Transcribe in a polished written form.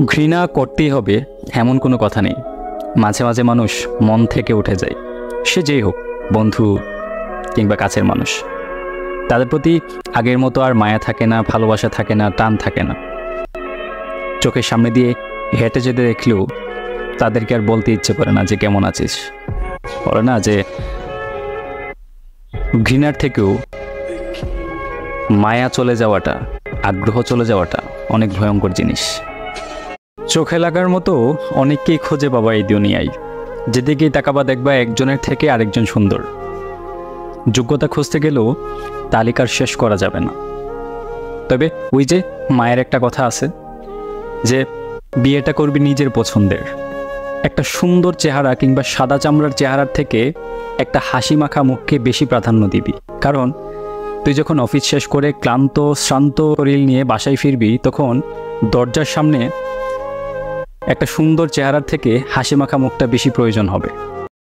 ঘৃণা করতেই হবে এমন কোনো কথা নেই। মাঝে মাঝে মানুষ মন থেকে উঠে যায়, সে যেই হোক, বন্ধু কিংবা কাছের মানুষ। তাদের প্রতি আগের মতো আর মায়া থাকে না, ভালোবাসা থাকে না, টান থাকে না। চোখের সামনে দিয়ে হেঁটে যেতে দেখলেও তাদেরকে আর বলতে ইচ্ছে করে না যে কেমন আছিস। বলে না যে ঘৃণার থেকেও মায়া চলে যাওয়াটা, আগ্রহ চলে যাওয়াটা অনেক ভয়ঙ্কর জিনিস। চোখে লাগার মতো অনেককেই খোঁজে বাবা এই দুনিয়ায়। যেদিকেই তাকাবা দেখবা একজনের থেকে আরেকজন সুন্দর। যোগ্যতা খুঁজতে গেলেও তালিকার শেষ করা যাবে না। তবে ওই যে মায়ের একটা কথা আছে যে বিয়েটা করবি নিজের পছন্দের। একটা সুন্দর চেহারা কিংবা সাদা চামড়ার চেহারার থেকে একটা হাসি মাখা মুখকে বেশি প্রাধান্য দিবি। কারণ তুই যখন অফিস শেষ করে ক্লান্ত শ্রান্ত শরীর নিয়ে বাসায় ফিরবি, তখন দরজার সামনে একটা সুন্দর চেহারার থেকে হাসি মাখা মুখটা বেশি প্রয়োজন হবে।